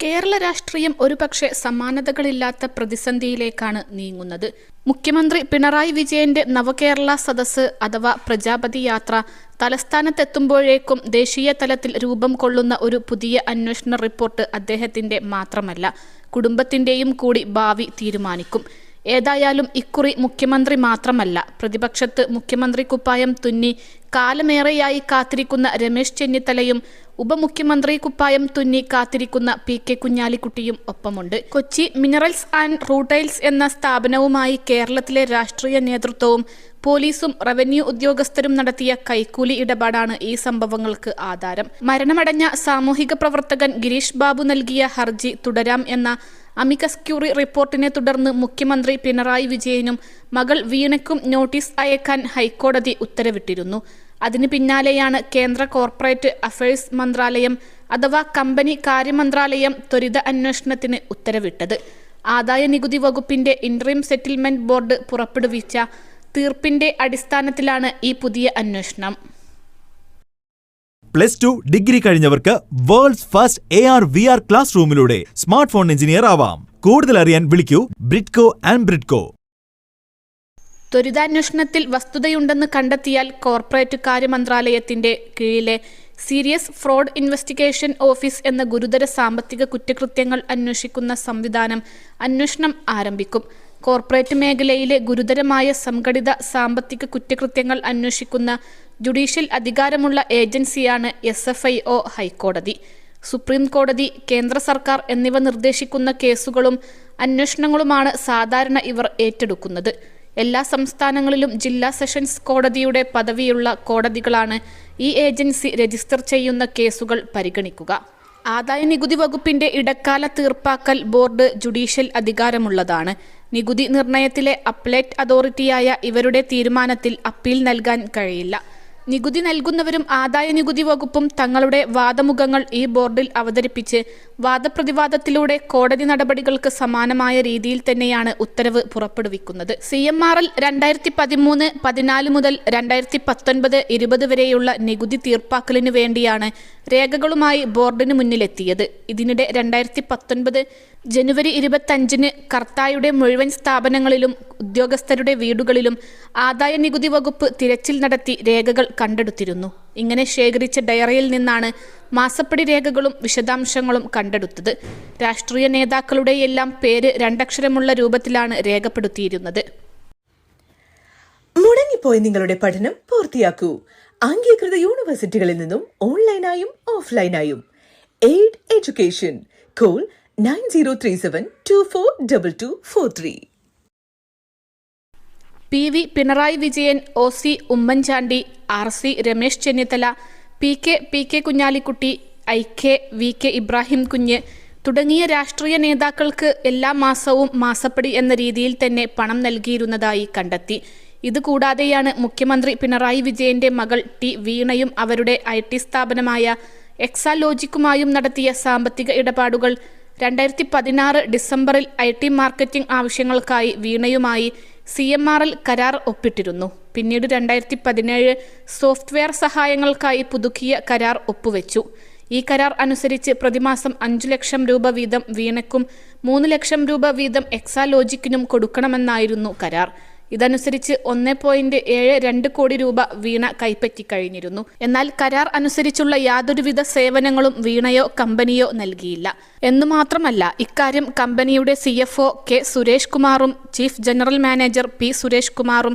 കേരള രാഷ്ട്രീയം ഒരുപക്ഷെ സമാനതകളില്ലാത്ത പ്രതിസന്ധിയിലേക്കാണ് നീങ്ങുന്നത്. മുഖ്യമന്ത്രി പിണറായി വിജയന്റെ നവകേരള സദസ്സ് അഥവാ പ്രജാപതി യാത്ര തലസ്ഥാനത്തെത്തുമ്പോഴേക്കും ദേശീയ തലത്തിൽ രൂപം കൊള്ളുന്ന ഒരു പുതിയ അന്വേഷണ റിപ്പോർട്ട് അദ്ദേഹത്തിന്റെ മാത്രമല്ല, കുടുംബത്തിന്റെയും കൂടി ഭാവി തീരുമാനിക്കും. ഏതായാലും ഇക്കുറി മുഖ്യമന്ത്രി മാത്രമല്ല, പ്രതിപക്ഷത്ത് മുഖ്യമന്ത്രി കുപ്പായം തുന്നി കാലമേറെയായി കാത്തിരിക്കുന്ന രമേശ് ചെന്നിത്തലയും ഉപമുഖ്യമന്ത്രി കുപ്പായം തുന്നി കാത്തിരിക്കുന്ന പി.കെ. കുഞ്ഞാലിക്കുട്ടിയും ഒപ്പമുണ്ട്. കൊച്ചി മിനറൽസ് ആൻഡ് റൂട്ടൈൽസ് എന്ന സ്ഥാപനവുമായി കേരളത്തിലെ രാഷ്ട്രീയ നേതൃത്വവും പോലീസും റവന്യൂ ഉദ്യോഗസ്ഥരും നടത്തിയ കൈക്കൂലി ഇടപാടാണ് ഈ സംഭവങ്ങൾക്ക് ആധാരം. മരണമടഞ്ഞ സാമൂഹിക പ്രവർത്തകൻ ഗിരീഷ് ബാബു നൽകിയ ഹർജി തുടരാം എന്ന അമിക്കസ് ക്യൂറി റിപ്പോർട്ടിനെ തുടർന്ന് മുഖ്യമന്ത്രി പിണറായി വിജയനും മകൾ വീണയ്ക്കും നോട്ടീസ് അയക്കാൻ ഹൈക്കോടതി ഉത്തരവിട്ടിരുന്നു. അതിന് പിന്നാലെയാണ് കേന്ദ്ര കോർപ്പറേറ്റ് അഫയേഴ്സ് മന്ത്രാലയം അഥവാ കമ്പനി കാര്യമന്ത്രാലയം ത്വരിത അന്വേഷണത്തിന് ഉത്തരവിട്ടത്. ആദായ നികുതി വകുപ്പിന്റെ ഇന്ററിം സെറ്റിൽമെന്റ് ബോർഡ് പുറപ്പെടുവിച്ച തീർപ്പിന്റെ അടിസ്ഥാനത്തിലാണ് ഈ പുതിയ അന്വേഷണം. +2 ഡിഗ്രി കഴിഞ്ഞവർക്ക് വേൾഡ്സ് ഫസ്റ്റ് AR/VR ക്ലാസ് റൂമിലൂടെ സ്മാർട്ട് ഫോൺ എഞ്ചിനീയർ ആവാം. കൂടുതൽ അറിയാൻ വിളിക്കൂ ബ്രിഡ്കോ ആൻഡ് ബ്രിഡ്കോ. ത്വരിതാന്വേഷണത്തിൽ വസ്തുതയുണ്ടെന്ന് കണ്ടെത്തിയാൽ കോർപ്പറേറ്റ് കാര്യമന്ത്രാലയത്തിന്റെ കീഴിലെ സീരിയസ് ഫ്രോഡ് ഇൻവെസ്റ്റിഗേഷൻ ഓഫീസ് എന്ന ഗുരുതര സാമ്പത്തിക കുറ്റകൃത്യങ്ങൾ അന്വേഷിക്കുന്ന സംവിധാനം അന്വേഷണം ആരംഭിക്കും. കോർപ്പറേറ്റ് മേഖലയിലെ ഗുരുതരമായ സംഘടിത സാമ്പത്തിക കുറ്റകൃത്യങ്ങൾ അന്വേഷിക്കുന്ന ജുഡീഷ്യൽ അധികാരമുള്ള ഏജൻസിയാണ് SFIO ഹൈക്കോടതി. സുപ്രീം കോടതി, കേന്ദ്ര സർക്കാർ എന്നിവ നിർദ്ദേശിക്കുന്ന കേസുകളും അന്വേഷണങ്ങളുമാണ് സാധാരണ ഇവർ ഏറ്റെടുക്കുന്നത്. എല്ലാ സംസ്ഥാനങ്ങളിലും ജില്ലാ സെഷൻസ് കോടതിയുടെ പദവിയുള്ള കോടതികളാണ് ഈ ഏജൻസി രജിസ്റ്റർ ചെയ്യുന്ന കേസുകൾ പരിഗണിക്കുക. ആദായ നികുതി വകുപ്പിന്റെ ഇടക്കാല തീർപ്പാക്കൽ ബോർഡ് ജുഡീഷ്യൽ അധികാരമുള്ളതാണ്. നികുതി നിർണയത്തിലെ അപ്പലേറ്റ് അതോറിറ്റിയായ ഇവരുടെ തീരുമാനത്തിൽ അപ്പീൽ നൽകാൻ കഴിയില്ല. നികുതി നൽകുന്നവരും ആദായ നികുതി വകുപ്പും തങ്ങളുടെ വാദമുഖങ്ങൾ ഈ ബോർഡിൽ അവതരിപ്പിച്ച് വാദപ്രതിവാദത്തിലൂടെ കോടതി നടപടികൾക്ക് സമാനമായ രീതിയിൽ തന്നെയാണ് ഉത്തരവ് പുറപ്പെടുവിക്കുന്നത്. CMRL 2013-14 മുതൽ 2019-20 വരെയുള്ള നികുതി തീർപ്പാക്കലിനു വേണ്ടിയാണ് രേഖകളുമായി ബോർഡിന് മുന്നിലെത്തിയത്. ഇതിനിടെ 2019 ജനുവരി 25-ന് കർത്തായുടെ മുഴുവൻ സ്ഥാപനങ്ങളിലും ഉദ്യോഗസ്ഥരുടെ വീടുകളിലും ആദായ നികുതി വകുപ്പ് തിരച്ചിൽ നടത്തി രേഖകൾ കണ്ടെടുത്തിരുന്നു. ഇങ്ങനെ ശേഖരിച്ച ഡയറിയിൽ നിന്നാണ് മാസപ്പടി രേഖകളും വിശദാംശങ്ങളും കണ്ടെടുത്തത്. രാഷ്ട്രീയ നേതാക്കളുടെയെല്ലാം പേര് 2 അക്ഷരമുള്ള രൂപത്തിലാണ് രേഖപ്പെടുത്തിയിരുന്നത്. മുടങ്ങിപ്പോയ നിങ്ങളുടെ പഠനം പൂർത്തിയാക്കൂ. അംഗീകൃത യൂണിവേഴ്സിറ്റികളിൽ നിന്നും ഓൺലൈനായും ഓഫ്ലൈനായും. Aid education. Call 9037242243. PV Pinarayi Vijayan, OC Oommen Chandy, RC Ramesh Chennithala, P K. Kunhalikutty, IK VK Ibrahim Kunju തുടങ്ങിയ രാഷ്ട്രീയ നേതാക്കൾക്ക് എല്ലാ മാസവും മാസപ്പടി എന്ന രീതിയിൽ തന്നെ പണം നൽകിയിരുന്നതായി കണ്ടെത്തി. ഇതുകൂടാതെയാണ് മുഖ്യമന്ത്രി പിണറായി വിജയന്റെ മകൾ T വീണയും അവരുടെ IT സ്ഥാപനമായ എക്സാലോജിക്കുമായും നടത്തിയ സാമ്പത്തിക ഇടപാടുകൾ. 2016 ഡിസംബറിൽ IT മാർക്കറ്റിംഗ് ആവശ്യങ്ങൾക്കായി വീണയുമായി CMRL കരാർ ഒപ്പിട്ടിരുന്നു. പിന്നീട് 2017 സോഫ്റ്റ്വെയർ സഹായങ്ങൾക്കായി പുതുക്കിയ കരാർ ഒപ്പുവെച്ചു. ഈ കരാർ അനുസരിച്ച് പ്രതിമാസം 5 ലക്ഷം രൂപ വീതം വീണയ്ക്കും 3 ലക്ഷം രൂപ വീതം എക്സാലോജിക്കിനും കൊടുക്കണമെന്നായിരുന്നു കരാർ. ഇതനുസരിച്ച് 1.72 കോടി രൂപ വീണ കൈപ്പറ്റിക്കഴിഞ്ഞിരുന്നു. എന്നാൽ കരാർ അനുസരിച്ചുള്ള യാതൊരുവിധ സേവനങ്ങളും വീണയോ കമ്പനിയോ നൽകിയില്ല. എന്നുമാത്രമല്ല, ഇക്കാര്യം കമ്പനിയുടെ CFO K സുരേഷ് കുമാറും chief general manager P Suresh കുമാറും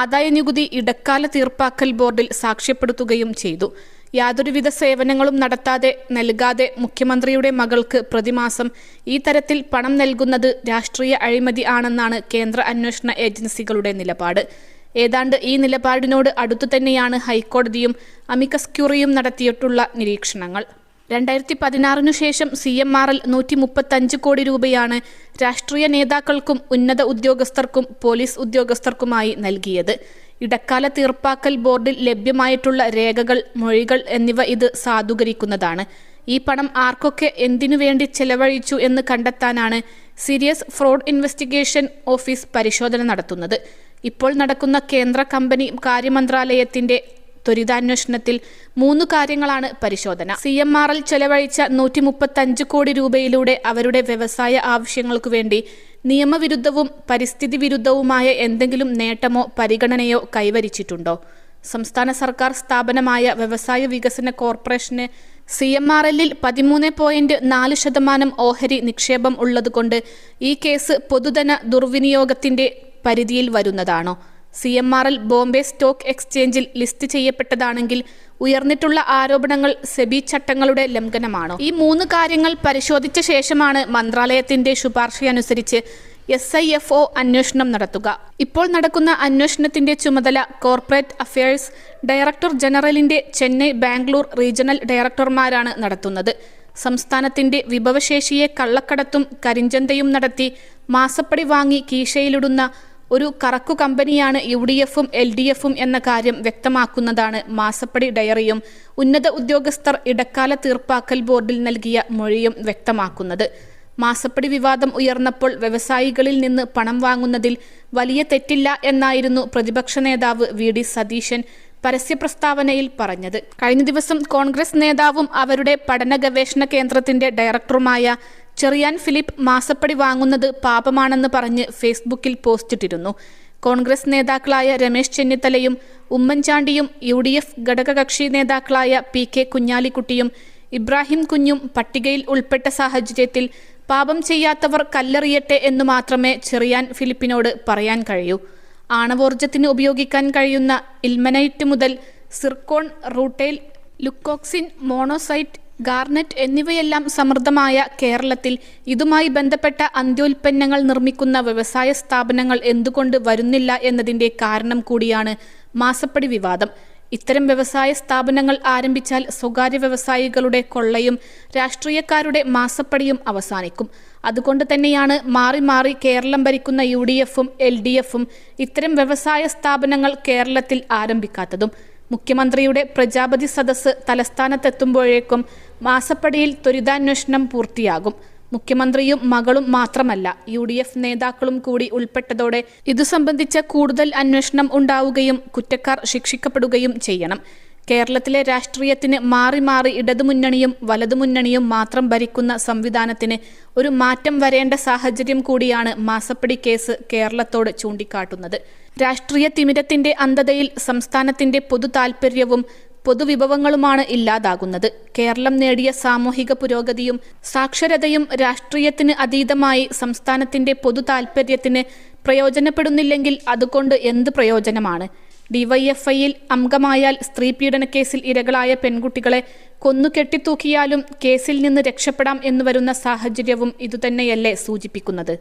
ആദായ നികുതി ഇടക്കാല തീർപ്പാക്കൽ ബോർഡിൽ സാക്ഷ്യപ്പെടുത്തുകയും ചെയ്തു. യാതൊരുവിധ സേവനങ്ങളും നൽകാതെ മുഖ്യമന്ത്രിയുടെ മകൾക്ക് പ്രതിമാസം ഈ തരത്തിൽ പണം നൽകുന്നത് രാഷ്ട്രീയ അഴിമതി ആണെന്നാണ് കേന്ദ്ര അന്വേഷണ ഏജൻസികളുടെ നിലപാട്. ഏതാണ്ട് ഈ നിലപാടിനോട് അടുത്തു തന്നെയാണ് ഹൈക്കോടതിയും അമിക്കസ് ക്യൂറിയും നടത്തിയിട്ടുള്ള നിരീക്ഷണങ്ങൾ. 2016 ശേഷം CMRL 135 കോടി രൂപയാണ് രാഷ്ട്രീയ നേതാക്കൾക്കും ഉന്നത ഉദ്യോഗസ്ഥർക്കും പോലീസ് ഉദ്യോഗസ്ഥർക്കുമായി നൽകിയത്. ഇടക്കാല തീർപ്പാക്കൽ ബോർഡിൽ ലഭ്യമായിട്ടുള്ള രേഖകൾ, മൊഴികൾ എന്നിവ ഇത് സാധൂകരിക്കുന്നതാണ്. ഈ പണം ആർക്കൊക്കെ എന്തിനുവേണ്ടി ചെലവഴിച്ചു എന്ന് കണ്ടെത്താനാണ് സീരിയസ് ഫ്രോഡ് ഇൻവെസ്റ്റിഗേഷൻ ഓഫീസ് പരിശോധന നടത്തുന്നത്. ഇപ്പോൾ നടക്കുന്ന കേന്ദ്ര കമ്പനി കാര്യമന്ത്രാലയത്തിന്റെ ത്വരിതാന്വേഷണത്തിൽ 3 കാര്യങ്ങളാണ് പരിശോധന. CMRL ചെലവഴിച്ച 135 കോടി രൂപയിലൂടെ അവരുടെ വ്യവസായ ആവശ്യങ്ങൾക്കു വേണ്ടി നിയമവിരുദ്ധവും പരിസ്ഥിതി വിരുദ്ധവുമായ എന്തെങ്കിലും നേട്ടമോ പരിഗണനയോ കൈവരിച്ചിട്ടുണ്ടോ? സംസ്ഥാന സർക്കാർ സ്ഥാപനമായ വ്യവസായ വികസന കോർപ്പറേഷന് CMRLൽ 13.4% ഓഹരി നിക്ഷേപം ഉള്ളതുകൊണ്ട് ഈ കേസ് പൊതുധന ദുർവിനിയോഗത്തിന്റെ പരിധിയിൽ വരുന്നതാണോ? CMRL ബോംബെ സ്റ്റോക്ക് എക്സ്ചേഞ്ചിൽ ലിസ്റ്റ് ചെയ്യപ്പെട്ടതാണെങ്കിൽ ഉയർന്നിട്ടുള്ള ആരോപണങ്ങൾ സെബി ചട്ടങ്ങളുടെ ലംഘനമാണോ? ഈ 3 കാര്യങ്ങൾ പരിശോധിച്ച ശേഷമാണ് മന്ത്രാലയത്തിന്റെ ശുപാർശയനുസരിച്ച് SIFO അന്വേഷണം നടത്തുക. ഇപ്പോൾ നടക്കുന്ന അന്വേഷണത്തിന്റെ ചുമതല കോർപ്പറേറ്റ് അഫയേഴ്സ് ഡയറക്ടർ ജനറലിന്റെ ചെന്നൈ, ബാംഗ്ലൂർ റീജിയണൽ ഡയറക്ടർമാരാണ് നടത്തുന്നത്. സംസ്ഥാനത്തിന്റെ വിഭവശേഷിയെ കള്ളക്കടത്തും കരിഞ്ചന്തയും നടത്തി മാസപ്പടി വാങ്ങി കീശയിലിടുന്ന ഒരു കറക്കു കമ്പനിയാണ് UDFും LDFും എന്ന കാര്യം വ്യക്തമാക്കുന്നതാണ് മാസപ്പടി ഡയറിയും ഉന്നത ഉദ്യോഗസ്ഥർ ഇടക്കാല തീർപ്പാക്കൽ ബോർഡിൽ നൽകിയ മൊഴിയും വ്യക്തമാക്കുന്നത്. മാസപ്പടി വിവാദം ഉയർന്നപ്പോൾ വ്യവസായികളിൽ നിന്ന് പണം വാങ്ങുന്നതിൽ വലിയ തെറ്റില്ല എന്നായിരുന്നു പ്രതിപക്ഷ നേതാവ് VD സതീശൻ പരസ്യപ്രസ്താവനയിൽ പറഞ്ഞത്. കഴിഞ്ഞ ദിവസം കോൺഗ്രസ് നേതാവും അവരുടെ പഠന ഗവേഷണ കേന്ദ്രത്തിന്റെ ഡയറക്ടറുമായ ചെറിയാൻ ഫിലിപ്പ് മാസപ്പടി വാങ്ങുന്നത് പാപമാണെന്ന് പറഞ്ഞ് ഫേസ്ബുക്കിൽ പോസ്റ്റിട്ടിരുന്നു. കോൺഗ്രസ് നേതാക്കളായ രമേശ് ചെന്നിത്തലയും ഉമ്മൻചാണ്ടിയും UDF ഘടകകക്ഷി നേതാക്കളായ PK കുഞ്ഞാലിക്കുട്ടിയും ഇബ്രാഹിം കുഞ്ഞും പട്ടികയിൽ ഉൾപ്പെട്ട സാഹചര്യത്തിൽ പാപം ചെയ്യാത്തവർ കല്ലെറിയട്ടെ എന്നു മാത്രമേ ചെറിയാൻ ഫിലിപ്പിനോട് പറയാൻ കഴിയൂ. ആണവോർജ്ജത്തിന് ഉപയോഗിക്കാൻ കഴിയുന്ന ഇൽമനൈറ്റ് മുതൽ സിർക്കോൺ, റൂട്ടൈൽ, ലുക്കോക്സിൻ, മോണോസൈറ്റ്, ഗാർനറ്റ് എന്നിവയെല്ലാം സമൃദ്ധമായ കേരളത്തിൽ ഇതുമായി ബന്ധപ്പെട്ട അന്ത്യോൽപ്പന്നങ്ങൾ നിർമ്മിക്കുന്ന വ്യവസായ സ്ഥാപനങ്ങൾ എന്തുകൊണ്ട് വരുന്നില്ല എന്നതിന്റെ കാരണം കൂടിയാണ് മാസപ്പടി വിവാദം. ഇത്തരം വ്യവസായ സ്ഥാപനങ്ങൾ ആരംഭിച്ചാൽ സ്വകാര്യ വ്യവസായികളുടെ കൊള്ളയും രാഷ്ട്രീയക്കാരുടെ മാസപ്പടിയും അവസാനിക്കും. അതുകൊണ്ട് തന്നെയാണ് മാറി മാറി കേരളം ഭരിക്കുന്ന UDFും LDFും ഇത്തരം വ്യവസായ സ്ഥാപനങ്ങൾ കേരളത്തിൽ ആരംഭിക്കാത്തതും. മുഖ്യമന്ത്രിയുടെ പ്രജാപതി സദസ്സ് തലസ്ഥാനത്തെത്തുമ്പോഴേക്കും മാസപ്പടിയിൽ ത്വരിതാന്വേഷണം പൂർത്തിയാകും. മുഖ്യമന്ത്രിയും മകളും മാത്രമല്ല UDF നേതാക്കളും കൂടി ഉൾപ്പെട്ടതോടെ ഇതു സംബന്ധിച്ച കൂടുതൽ അന്വേഷണം ഉണ്ടാവുകയും കുറ്റക്കാർ ശിക്ഷിക്കപ്പെടുകയും ചെയ്യണം. കേരളത്തിലെ രാഷ്ട്രീയത്തിന് മാറി മാറി ഇടതുമുന്നണിയും വലതുമുന്നണിയും മാത്രം ഭരിക്കുന്ന സംവിധാനത്തിന് ഒരു മാറ്റം വരേണ്ട സാഹചര്യം കൂടിയാണ് മാസപ്പടി കേസ് കേരളത്തോട് ചൂണ്ടിക്കാട്ടുന്നത്. രാഷ്ട്രീയ തിമിരത്തിന്റെ അന്ധതയിൽ സംസ്ഥാനത്തിന്റെ പൊതു താൽപര്യവും പൊതുവിഭവങ്ങളുമാണ് ഇല്ലാതാകുന്നത്. കേരളം നേടിയ സാമൂഹിക പുരോഗതിയും സാക്ഷരതയും രാഷ്ട്രീയത്തിന് അതീതമായി സംസ്ഥാനത്തിന്റെ പൊതു താൽപര്യത്തിന് പ്രയോജനപ്പെടുന്നില്ലെങ്കിൽ അതുകൊണ്ട് എന്ത് പ്രയോജനമാണ്? DYFIയിൽ അംഗമായാൽ സ്ത്രീ പീഡനക്കേസിൽ ഇരകളായ പെൺകുട്ടികളെ കൊന്നുകെട്ടിത്തൂക്കിയാലും കേസിൽ നിന്ന് രക്ഷപ്പെടാം എന്നു വരുന്ന സാഹചര്യവും ഇതുതന്നെയല്ലേ സൂചിപ്പിക്കുന്നത്?